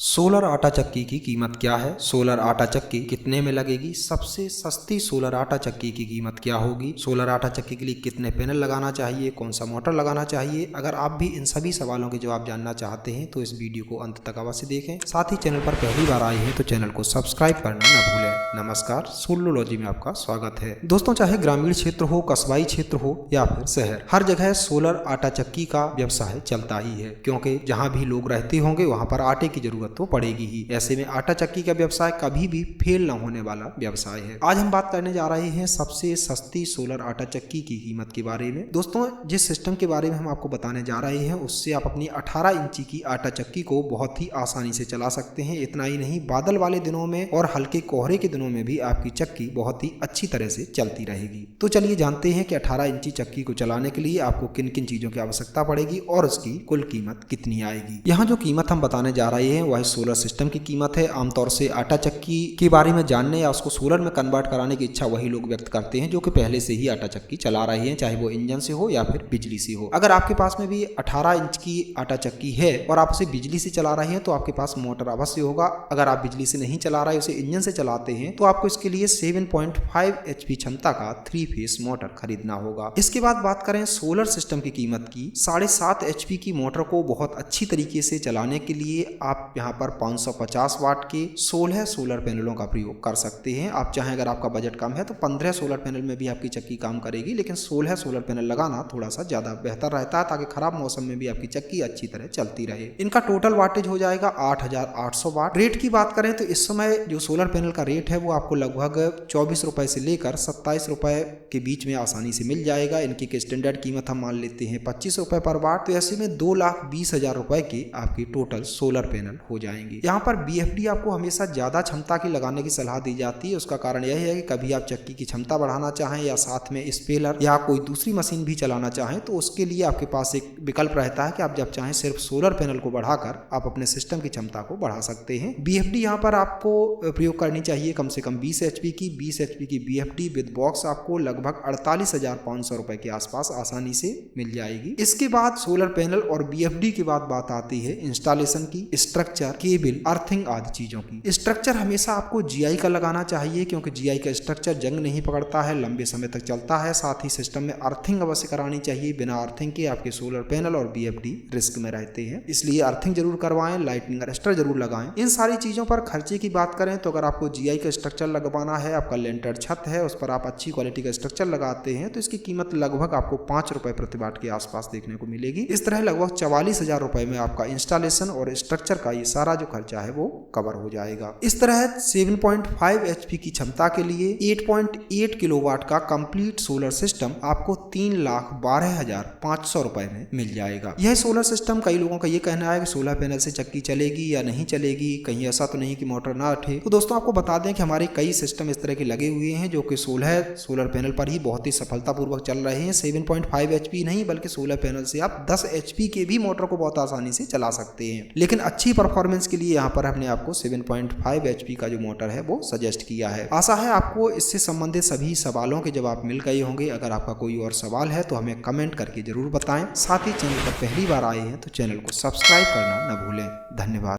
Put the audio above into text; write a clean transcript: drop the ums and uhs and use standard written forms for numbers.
Solar आटा चक्की की कीमत क्या है? सोलर आटा चक्की कितने में लगेगी? सबसे सस्ती सोलर आटा चक्की की कीमत क्या होगी? सोलर आटा चक्की के लिए कितने पैनल लगाना चाहिए? कौन सा मोटर लगाना चाहिए? अगर आप भी इन सभी सवालों के जवाब जानना चाहते हैं तो इस वीडियो को अंत तक अवश्य देखें। साथ ही चैनल पर पहली बार आए हैं तो चैनल को सब्सक्राइब करना न भूलें। नमस्कार, सोलरोलॉजी में आपका स्वागत है। दोस्तों, चाहे ग्रामीण क्षेत्र हो, कस्बाई क्षेत्र हो या फिर शहर, हर जगह सोलर आटा चक्की का व्यवसाय चलता ही है, क्योंकि जहाँ भी लोग रहते होंगे वहाँ पर आटे की जरूरत तो पड़ेगी ही। ऐसे में आटा चक्की का व्यवसाय कभी भी फेल न होने वाला व्यवसाय है। आज हम बात करने जा रहे हैं सबसे सस्ती सोलर आटा चक्की की कीमत के बारे में। दोस्तों, जिस सिस्टम के बारे में हम आपको बताने जा रहे हैं उससे आप अपनी 18 इंची की आटा चक्की को बहुत ही आसानी से चला सकते हैं। इतना ही नहीं, बादल वाले दिनों में और हल्के कोहरे के दिनों में भी आपकी चक्की बहुत ही अच्छी तरह से चलती रहेगी। तो चलिए जानते हैं कि 18 इंची चक्की को चलाने के लिए आपको किन किन चीजों की आवश्यकता पड़ेगी और उसकी कुल कीमत कितनी आएगी। यहाँ जो कीमत हम बताने जा रहे हैं वह सोलर सिस्टम की कीमत है। आमतौर से आटा चक्की के बारे में जानने या उसको सोलर में कन्वर्ट कराने की इच्छा वही लोग व्यक्त करते हैं जो कि पहले से ही आटा चक्की चला रहे हैं, चाहे वो इंजन से हो या फिर बिजली से हो। अगर आपके पास में भी 18 इंच की आटा चक्की है और आप उसे बिजली से चला रहे हैं तो आपके पास मोटर अवश्य होगा। अगर आप बिजली से नहीं चला रहे, उसे इंजन से चलाते हैं, तो आपको इसके लिए 7.5 HP क्षमता का 3 फेस मोटर खरीदना होगा। इसके बाद बात करें सोलर सिस्टम की कीमत की। 7.5 HP की मोटर को बहुत अच्छी तरीके से चलाने के लिए आप यहाँ पर 550 वाट के 16 सोलर पैनलों का प्रयोग कर सकते हैं। आप चाहें, अगर आपका बजट कम है तो 15 सोलर पैनल में भी आपकी चक्की काम करेगी, लेकिन 16 सोलर पैनल लगाना थोड़ा सा ज्यादा बेहतर रहता है ताकि खराब मौसम में भी आपकी चक्की अच्छी तरह चलती रहे। इनका टोटल वाटेज हो जाएगा 8800 वाट। रेट की बात करें तो इस समय जो सोलर पैनल का रेट है वो आपको लगभग 24 रुपए से लेकर 27 रुपए के बीच में आसानी से मिल जाएगा। इनकी स्टैंडर्ड कीमत हम मान लेते हैं 25 रुपए पर वाट। तो ऐसे में 2,20,000 रुपए के आपकी टोटल सोलर पैनल हो जाएंगे। यहाँ पर BFD आपको हमेशा ज्यादा क्षमता की लगाने की सलाह दी जाती है। उसका कारण यह है कि कभी आप चक्की की क्षमता बढ़ाना चाहें या साथ में स्पेलर या कोई दूसरी मशीन भी चलाना चाहें तो उसके लिए आपके पास एक विकल्प रहता है कि आप जब चाहें सिर्फ सोलर पैनल को बढ़ाकर आप अपने सिस्टम की क्षमता को बढ़ा सकते हैं। BFD यहाँ पर आपको प्रयोग करनी चाहिए कम से कम 20 HP की। 20 HP की BFD विद बॉक्स आपको लगभग 48,500 रुपए के आसपास आसानी से मिल जाएगी। इसके बाद सोलर पैनल और BFD के बाद बात आती है इंस्टॉलेशन की, स्ट्रक्चर, केबल, अर्थिंग आदि चीजों की। स्ट्रक्चर हमेशा आपको GI का लगाना चाहिए, क्योंकि GI का स्ट्रक्चर जंग नहीं पकड़ता है, लंबे समय तक चलता है। साथ ही सिस्टम में अर्थिंग अवश्य करानी चाहिए। बिना अर्थिंग के आपके सोलर पैनल और BFD रिस्क में रहते हैं, इसलिए अर्थिंग जरूर करवाएं। लाइटनिंग अरेस्टर जरूर लगाएं। इन सारी चीजों पर खर्चे की बात करें तो अगर आपको GI का स्ट्रक्चर लगवाना है, आपका लेंटर छत है, उस पर आप अच्छी क्वालिटी का स्ट्रक्चर लगाते हैं तो इसकी कीमत लगभग आपको 5 रुपए प्रति वाट के आसपास देखने को मिलेगी। इस तरह लगभग 44,000 रुपए में आपका इंस्टॉलेशन और स्ट्रक्चर का ये सारा जो खर्चा है वो कवर हो जाएगा। इस तरह 7.5 HP की क्षमता के लिए 8.8 किलोवाट का कंप्लीट सोलर सिस्टम आपको 3,12,500 रुपए में मिल जाएगा। यह सोलर सिस्टम, कई लोगों का ये कहना है कि सोलर पैनल से चक्की चलेगी या नहीं चलेगी, कहीं ऐसा तो नहीं कि मोटर ना उठे। तो दोस्तों, आपको बता दें कि हमारे कई सिस्टम इस तरह के लगे हुए हैं जो कि 16 सोलर पैनल पर ही बहुत ही सफलतापूर्वक चल रहे हैं। 7.5 HP नहीं बल्कि सोलर पैनल से आप 10 HP के भी मोटर को बहुत आसानी से चला सकते हैं। लेकिन अच्छी परफॉर्मेंस के लिए यहाँ पर हमने आपको 7.5 HP का जो मोटर है वो सजेस्ट किया है। आशा है आपको इससे संबंधित सभी सवालों के जवाब मिल गए होंगे। अगर आपका कोई और सवाल है तो हमें कमेंट करके जरूर बताएं। साथ ही चैनल पर पहली बार आए हैं तो चैनल को सब्सक्राइब करना न भूलें। धन्यवाद।